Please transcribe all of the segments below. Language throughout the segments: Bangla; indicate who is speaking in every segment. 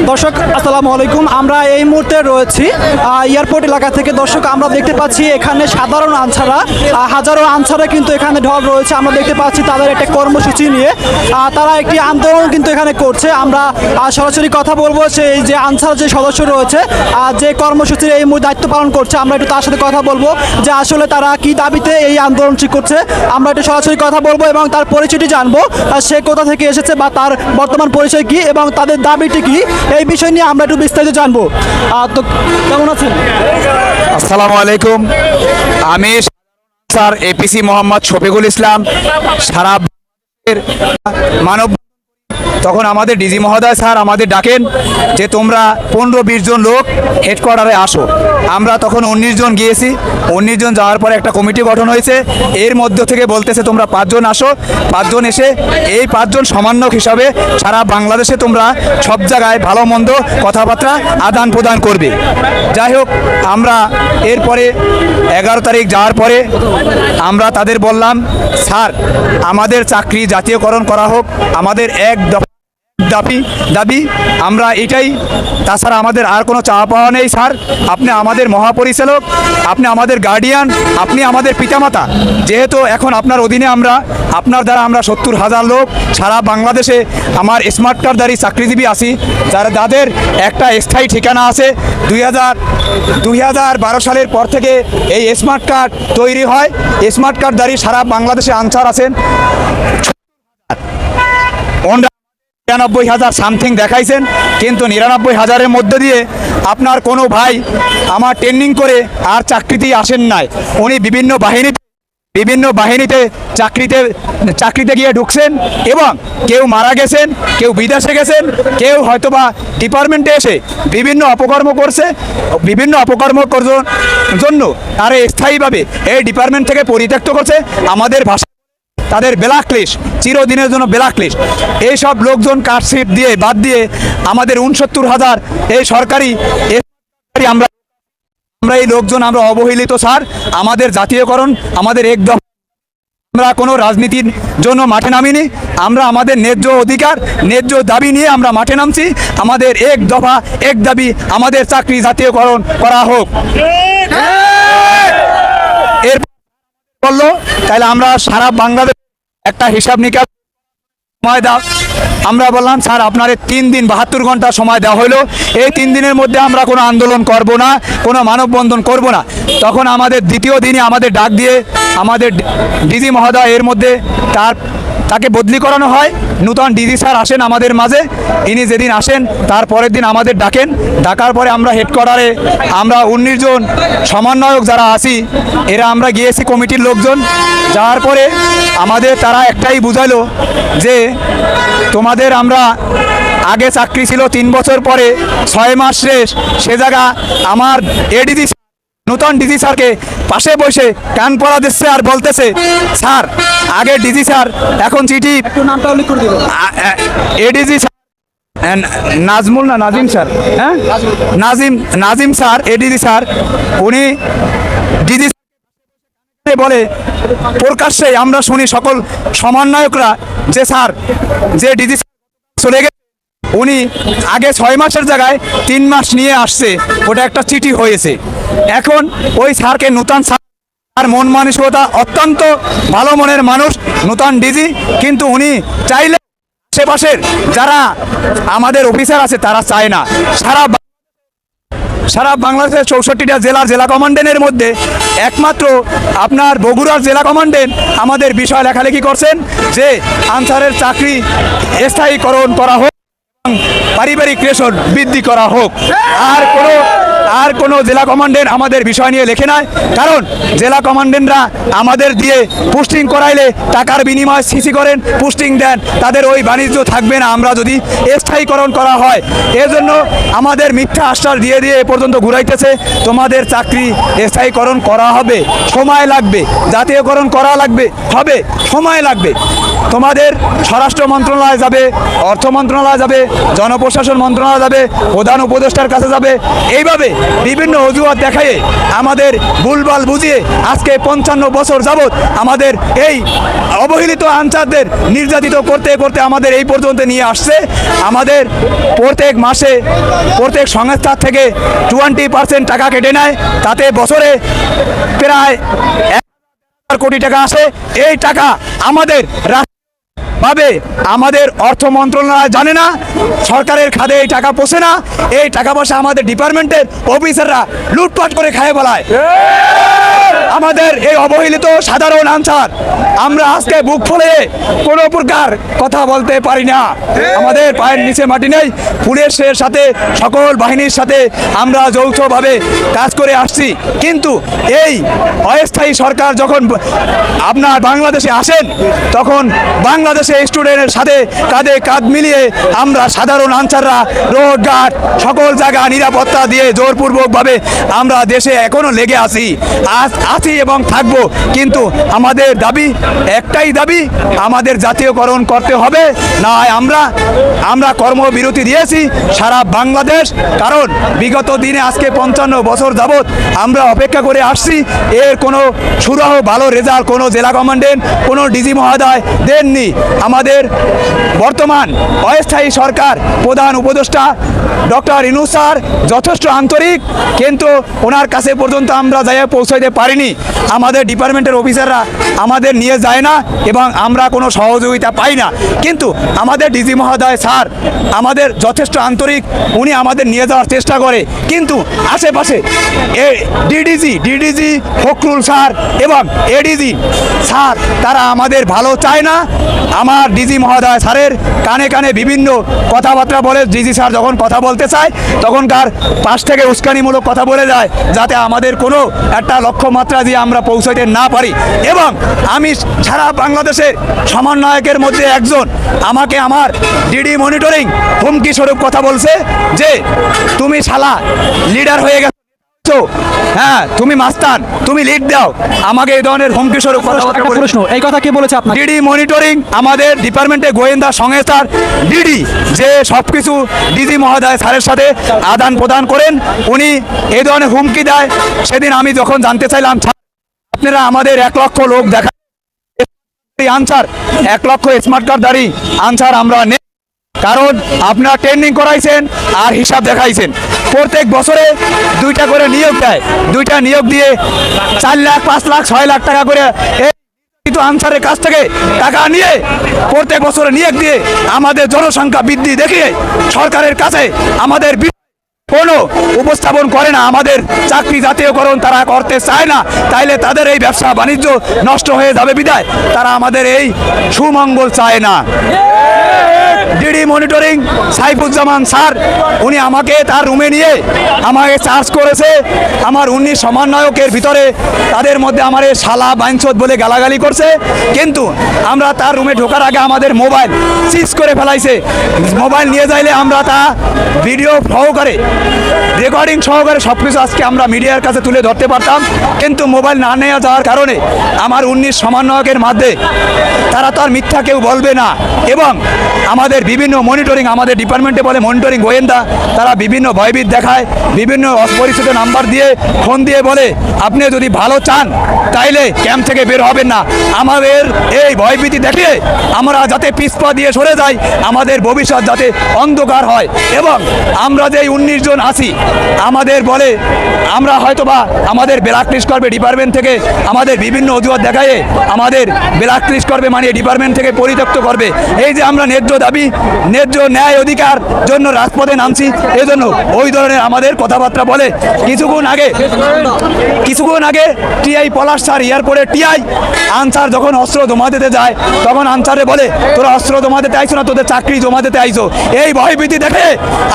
Speaker 1: দর্শক আসসালামু আলাইকুম। আমরা এই মুহূর্তে রয়েছি এয়ারপোর্ট এলাকা থেকে। দর্শক আমরা দেখতে পাচ্ছি এখানে সাধারণ আনসাররা হাজারো আনসাররা কিন্তু এখানে ঢল রয়েছে। আমরা দেখতে পাচ্ছি তাদের একটা কর্মসূচি নিয়ে তারা একটি আন্দোলন কিন্তু এখানে করছে। আমরা সরাসরি কথা বলবো সেই যে আনসার যে সদস্য রয়েছে যে কর্মসূচির এই মুহূর্তে দায়িত্ব পালন করছে, আমরা একটু তার সাথে কথা বলবো যে আসলে তারা কি দাবিতে এই আন্দোলনটি করছে। আমরা একটু সরাসরি কথা বলবো এবং তার পরিচয়টি জানবো, সে কোথা থেকে এসেছে বা তার বর্তমান পরিচয় কি এবং তাদের দাবিটি কি, এই বিষয় নিয়ে আমরা একটু বিস্তারিত জানবো। তো কেমন আছেন?
Speaker 2: আসসালামু আলাইকুম। আমি স্যার এপিসি মোহাম্মদ শফিকুল ইসলাম। সারা মানব তখন আমাদের ডিজি মহোদয় স্যার আমাদের ডাকেন যে তোমরা 15-20 জন লোক হেডকোয়ার্টারে আসো। আমরা তখন 19 জন গিয়েছি। 19 জন যাওয়ার পরে একটা কমিটি গঠন হয়েছে। এর মধ্য থেকে বলতেছে তোমরা 5 জন আসো। 5 জন এসে এই 5 জন সমন্বয়ক হিসাবে সারা বাংলাদেশে তোমরা সব জায়গায় ভালো মন্দ কথাবার্তা আদান প্রদান করবে। যাই হোক, আমরা এরপরে 11 তারিখ যাওয়ার পরে আমরা তাদের বললাম, স্যার আমাদের চাকরি জাতীয়করণ করা হোক, আমাদের এক দাবি আমরা এটাই, তাছাড়া আমাদের আর কোনো চাওয়া পাওয়া নেই। স্যার আপনি আমাদের মহাপরিচালক, আপনি আমাদের গার্ডিয়ান, আপনি আমাদের পিতামাতা। যেহেতু এখন আপনার অধীনে আমরা, আপনার দ্বারা আমরা 70,000 লোক সারা বাংলাদেশে আমার স্মার্ট কার্ডধারী চাকরিজীবী আছি, যাদের একটা স্থায়ী ঠিকানা আছে। 2012 সালের পর থেকে এই স্মার্ট কার্ড তৈরি হয়। স্মার্ট কার্ডধারী সারা বাংলাদেশে আনসার আছেন। 99,000 সামথিং দেখাইছেন, কিন্তু 99,000-এর মধ্যে দিয়ে আপনার কোনো ভাই আমার ট্রেনিং করে আর চাকরিতেই আসেন নাই। উনি বিভিন্ন বাহিনীতে চাকরিতে গিয়ে ঢুকছেন এবং কেউ মারা গেছেন, কেউ বিদেশে গেছেন, কেউ হয়তোবা ডিপার্টমেন্টে এসে বিভিন্ন অপকর্ম করছে। বিভিন্ন অপকর্ম জন্য তারা স্থায়ীভাবে এই ডিপার্টমেন্ট থেকে পরিত্যক্ত করছে। আমাদের ভাষা তাদের ব্ল্যাক লিস্ট, চিরদিনের জন্য ব্ল্যাক লিস্ট। এইসব লোকজন কার্ডশিট দিয়ে বাদ দিয়ে আমাদের 69,000 এই সরকারি আমরা এই লোকজন আমরা অবহেলিত। স্যার আমাদের জাতীয়করণ, আমাদের একদম, আমরা কোনো রাজনীতির জন্য মাঠে নামিনি। আমরা আমাদের ন্যায্য অধিকার, ন্যায্য দাবি নিয়ে আমরা মাঠে নামছি। আমাদের এক দফা এক দাবি, আমাদের চাকরি জাতীয়করণ করা হোক। এর বললো তাহলে আমরা সারা বাংলাদেশ একটা হিসাব নিকাশ সময় দাও। আমরা বললাম স্যার আপনার 3 দিন 72 ঘন্টা সময় দেওয়া হলো। এই 3 দিনের মধ্যে আমরা কোনো আন্দোলন করব না, কোনো মানববন্ধন করব না। তখন আমাদের দ্বিতীয় দিনে আমাদের ডাক দিয়ে আমাদের ডিজি মহোদয় এর মধ্যে তাকে বদলি করানো হয়। নূতন ডিজি স্যার আসেন আমাদের মাঝে। ইনি যেদিন আসেন তার পরের দিন আমাদের ডাকার পরে আমরা হেডকোয়ার্টারে আমরা 19 জন সমন্বয়ক যারা আছি এরা আমরা গিয়েছি, কমিটির লোকজন। যাওয়ার পরে আমাদের তারা একটাই বুঝালো যে তোমাদের আমরা আগে চাকরি ছিল 3 বছর, পরে 6 মাস শেষ। সে জায়গা আমার এডিজি নূতন ডিজি স্যারকে পাশে বসে কান পড়া দিচ্ছে আর বলতেছে, স্যার আগে ডিজি স্যার এখন চিঠি
Speaker 1: নামটা উল্লেখ করে দিল।
Speaker 2: এডিজি নাজমুল না নাজিম স্যার, হ্যাঁ নাজিম স্যার, এডিজি স্যার, উনি ডিজি বলে প্রকাশ্যে আমরা শুনি সকল সমন্বয়করা যে স্যার যে ডিজি চলে গেছে উনি আগে 6 মাসের জায়গায় 3 মাস নিয়ে আসছে, ওটা একটা চিঠি হয়েছে। এখন ওই স্যারকে নূতন স্যার মন মানসিকতা অত্যন্ত ভালো মনের মানুষ, নূতন ডিজি, কিন্তু উনি চাইলে আশেপাশের যারা আমাদের অফিসার আছে তারা চায় না। সারা বাংলাদেশের 64টা জেলা কমান্ডেন্টের মধ্যে একমাত্র আপনার বগুড়ার জেলা কমান্ডেন্ট আমাদের বিষয় লেখালেখি করছেন যে আনসারের চাকরি স্থায়ীকরণ করা হোক, পারিবারিক রেশন বৃদ্ধি করা হোক। আর কোনো জেলা কমান্ডেন্ট আমাদের বিষয় নিয়ে লেখে নাই, কারণ জেলা কমান্ডেন্টরা আমাদের দিয়ে পোস্টিং করাইলে টাকার বিনিময়ে সিসি করেন, পোস্টিং দেন, তাদের ওই বাণিজ্য থাকবে না আমরা যদি স্থায়ীকরণ করা হয়। এজন্য আমাদের মিথ্যা আশ্বাস দিয়ে এ পর্যন্ত ঘুরাইতেছে তোমাদের চাকরি স্থায়ীকরণ করা হবে, সময় লাগবে, জাতীয়করণ করা হবে, সময় লাগবে। তোমাদের স্বরাষ্ট্র মন্ত্রণালয় যাবে, অর্থ মন্ত্রণালয় যাবে, জনপ্রশাসন মন্ত্রণালয় যাবে, প্রধান উপদেষ্টার কাছে যাবে। এইভাবে বিভিন্ন অজুহাত দেখায়ে আমাদের ভুলভাল বুঝিয়ে আজকে 55 বছর যাবৎ আমাদের এই অবহেলিত আনসারদের নির্যাতিত করতে করতে আমাদের এই পর্যন্ত নিয়ে আসছে। আমাদের প্রত্যেক মাসে প্রত্যেক সংস্থা থেকে 20% টাকা কেটে নেয়, তাতে বছরে প্রায় 1,000 কোটি টাকা আসে। এই টাকা আমাদের ভাবে আমাদের অর্থ মন্ত্রণালয় জানে না, সরকারের খাদে এই টাকা পৌঁছে না। এই টাকা পয়সা আমাদের ডিপার্টমেন্টের অফিসাররা লুটপাট করে খায় বলায়। আমাদের এই অবহেলিত সাধারণ আনসার আমরা আজকে বুক ফুলে কোনো প্রকার কথা বলতে পারি না। আমাদের পায়ের নিচে মাটি নেই। পুলিশের সাথে সকল বাহিনীর সাথে আমরা যৌথভাবে কাজ করে আসছি, কিন্তু এই অস্থায়ী সরকার যখন আপনার বাংলাদেশে আসেন তখন বাংলাদেশে স্টুডেন্টের সাথে কাঁধে কাঁধ মিলিয়ে আমরা সাধারণ আনসাররা রোড ঘাট সকল জায়গা নিরাপত্তা দিয়ে জোরপূর্বকভাবে আমরা দেশে এখনো লেগে আছি এবং থাকবো। কিন্তু আমাদের দাবি একটাই দাবি, আমাদের জাতীয়করণ করতে হবে, না আমরা কর্মবিরতি দিয়েছি সারা বাংলাদেশ। কারণ বিগত দিনে আজকে 55 বছর যাবৎ আমরা অপেক্ষা করে আসছি, এর কোনো সুরাহ ভালো রেজাল্ট কোনো জেলা কমান্ডেন্ট কোনো ডিজি মহোদয় দেননি। আমাদের বর্তমান অস্থায়ী সরকার প্রধান উপদেষ্টা ডক্টর ইউনূস স্যার যথেষ্ট আন্তরিক, কিন্তু ওনার কাছে পর্যন্ত আমরা যাই পৌঁছাইতে পারিনি। আমাদের ডিপার্টমেন্টের অফিসাররা আমাদের নিয়ে যায় না এবং আমরা কোনো সহযোগিতা পাই না। কিন্তু আমাদের ডিজি মহোদয় স্যার আমাদের যথেষ্ট আন্তরিক, উনি আমাদের নিয়ে যাওয়ার চেষ্টা করে, কিন্তু আশেপাশে ডিডিজি ফখরুল স্যার এবং এডিজি স্যার তারা আমাদের ভালো চায় না। আমার ডিজি মহোদয় স্যারের কানে কানে বিভিন্ন কথাবার্তা বলে, ডিজি স্যার যখন কথা বলতে চায় তখনকার পাশ থেকে উস্কানিমূলক কথা বলে যায়, যাতে আমাদের কোনো একটা লক্ষ্যমাত্রা দিয়ে আমরা পৌঁছাতে না পারি। এবং আমি সারা বাংলাদেশের সমন্বয়কের মধ্যে একজন, আমাকে আমার ডিডি মনিটরিং হুমকি স্বরূপ কথা বলছে যে তুমি শালা লিডার হয়ে গেছো, হ্যাঁ তুমি মাস্তান, তুমি লিড দাও, আমাকে এই ধরনের হুমকি স্বরূপ
Speaker 1: প্রশ্ন, এই কথা কি বলেছে আপনার?
Speaker 2: ডিডি মনিটরিং আমাদের ডিপার্টমেন্টে গোয়েন্দা সংস্থার ডিডি, যে সবকিছু ডিজি মহোদয় স্যারের সাথে আদান প্রদান করেন, উনি এই ধরনের হুমকি দেয়। সেদিন আমি যখন জানতে চাইলাম আপনারা আমাদের 1 লক্ষ লোক দেখা আনসার 1 লক্ষ স্মার্ট কার্ড দাঁড়ি আনসার আমরা নেই, কারণ আপনারা ট্রেনিং করাইছেন আর হিসাব দেখাইছেন। প্রত্যেক বছরে 2টা করে নিয়োগ দেয়, 2টা নিয়োগ দিয়ে 4 লাখ 5 লাখ 6 লাখ টাকা করে কিন্তু আনসারের কাছ থেকে টাকা নিয়ে প্রত্যেক বছরে নিয়োগ দিয়ে আমাদের জনসংখ্যা বৃদ্ধি দেখিয়ে সরকারের কাছে আমাদের কোনো উপস্থাপন করে না। আমাদের চাকরি জাতীয়করণ তারা করতে চায় না, তাইলে তাদের এই ব্যবসা বাণিজ্য নষ্ট হয়ে যাবে বিধায় তারা আমাদের এই সুমঙ্গল চায় না। ডিডি মনিটরিং সাইফুজ্জামান স্যার উনি আমাকে তার রুমে নিয়ে আমাকে চার্জ করেছে। আমার 19 সমন্বয়কের ভিতরে তাদের মধ্যে আমার এই শালা বাইনচোদ বলে গালাগালি করছে, কিন্তু আমরা তার রুমে ঢোকার আগে আমাদের মোবাইল সিজ করে ফেলাইছে। মোবাইল নিয়ে যাইলে আমরা তা ভিডিও সহকারে রেকর্ডিং সহকারে সব কিছু আজকে আমরা মিডিয়ার কাছে তুলে ধরতে পারতাম, কিন্তু মোবাইল না নেওয়া যাওয়ার কারণে আমার 19 সমন্বয়কের মধ্যে তারা তো আর মিথ্যা কেউ বলবে না। এবং আমাদের বিভিন্ন মনিটরিং আমাদের ডিপার্টমেন্টে বলে মনিটরিং গোয়েন্দা, তারা বিভিন্ন ভয়ভীত দেখায়, বিভিন্ন অপরিচিত নাম্বার দিয়ে ফোন দিয়ে বলে আপনি যদি ভালো চান তাইলে ক্যাম্প থেকে বের হবেন না। আমাদের এই ভয়ভীতি দেখে আমরা যাতে পিছপা দিয়ে সরে যাই, আমাদের ভবিষ্যৎ যাতে অন্ধকার হয়। এবং আমরা যে 19 জন আছি আমাদের বলে আমরা হয়তোবা আমাদের ব্ল্যাকলিস্ট করবে ডিপার্টমেন্ট থেকে, আমাদের বিভিন্ন অজুহাত দেখায় আমাদের ব্ল্যাকলিস্ট করবে, মানে ডিপার্টমেন্ট থেকে পরিত্যক্ত করবে। এই যে আমরা ন্যায্য দাবি ন্যায্য ন্যায় অধিকার জন্য রাজপথে নামছি, এজন্য ওই ধরনের আমাদের কথাবার্তা বলে। কিছুক্ষণ আগে টিআই পলাশ স্যার এয়ারপোর্টে টিআই আনসার যখন অস্ত্র জমা দিতে যায় তখন আনসারে বলে তোরা অস্ত্র জমা দিতে আইছো না, তোদের চাকরি জমা দিতে আইছো। এই ভয়ভীতি দেখে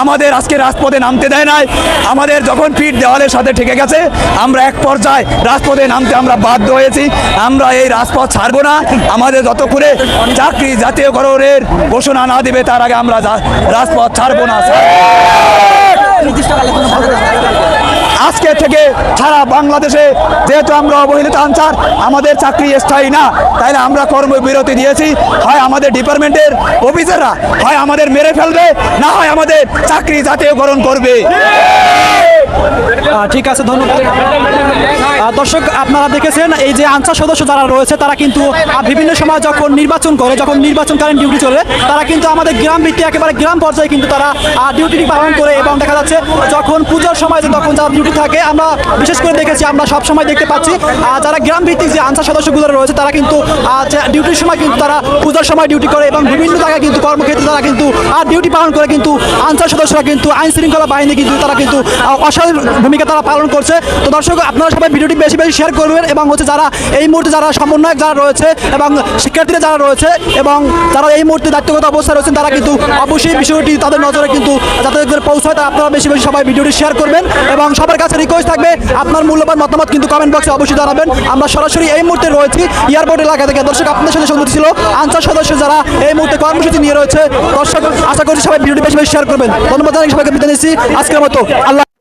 Speaker 2: আমাদের আজকে রাজপথে নামতে দেয় নাই। আমাদের যখন পিঠ দেওয়ালের সাথে ঠেকে গেছে আমরা এক পর্যায়ে রাজপথে নামতে আমরা বাধ্য হয়েছি। আমরা এই রাজপথ ছাড়বো না, আমাদের যতক্ষণে চাকরি জাতীয়করণের ঘোষণা না দিবে তার আগে আমরা রাজপথ ছাড়বো না। আজকে থেকে সারা বাংলাদেশে যেহেতু আমরা অবহেলিত আনসার, আমাদের চাকরি স্থায়ী না, তাইলে আমরা কর্মবিরতি দিয়েছি। হয় আমাদের ডিপার্টমেন্টের অফিসাররা হয় আমাদের মেরে ফেলবে, না হয় আমাদের চাকরি জাতীয়করণ করবে।
Speaker 1: ঠিক আছে, ধন্যবাদ। দর্শক, আপনারা দেখেছেন এই যে আনসার সদস্য যারা রয়েছে তারা কিন্তু বিভিন্ন সময় যখন নির্বাচনকালীন ডিউটি চলে, তারা কিন্তু আমাদের গ্রাম ভিত্তিক একেবারে গ্রাম পর্যায়ে কিন্তু তারা ডিউটি পালন করে। এবং দেখা যাচ্ছে যখন পূজার সময় তখন যারা ডিউটি থাকে, আমরা বিশেষ করে দেখেছি, আমরা সব সময় দেখতে পাচ্ছি যারা গ্রাম ভিত্তিক যে আনসার সদস্যগুলো রয়েছে তারা কিন্তু ডিউটির সময় কিন্তু তারা পূজার সময় ডিউটি করে এবং বিভিন্ন জায়গায় কিন্তু কর্মক্ষেত্রে তারা কিন্তু ডিউটি পালন করে। কিন্তু আনসার সদস্যরা কিন্তু আইন শৃঙ্খলা বাহিনী কিন্তু তারা কিন্তু অসাধারণ ভূমিকা তারা পালন করছে। তো দর্শক, আপনারা সবাই ভিডিওটি বেশি বেশি শেয়ার করবেন এবং যারা এই মুহূর্তে যারা সমন্বয়ক যারা রয়েছে এবং শিক্ষার্থীরা যারা রয়েছে এবং যারা এই মুহূর্তে দায়িত্বগত অবস্থায় রয়েছেন, তারা কিন্তু অবশ্যই বিষয়টি তাদের নজরে কিন্তু যাতে পৌঁছায়, তা আপনারা বেশি বেশি সবাই ভিডিওটি শেয়ার করবেন। এবং সবার কাছে রিকোয়েস্ট থাকবে, আপনার মূল্যবান মতামত কিন্তু কমেন্ট বক্সে অবশ্যই জানাবেন। আমরা সরাসরি এই মুহূর্তে রয়েছি এয়ারপোর্ট এলাকা থেকে। দর্শক, আপনাদের সাথে সঙ্গতি ছিল আনসার সদস্য যারা এই মুহূর্তে কর্মসূচি নিয়ে রয়েছে। দর্শক, আশা করছি সবাই ভিডিওটি বেশি বেশি শেয়ার করবেন। ধন্যবাদ জানাই সবাইকে বিদায় নিচ্ছি আজকের মতো। আল্লাহ।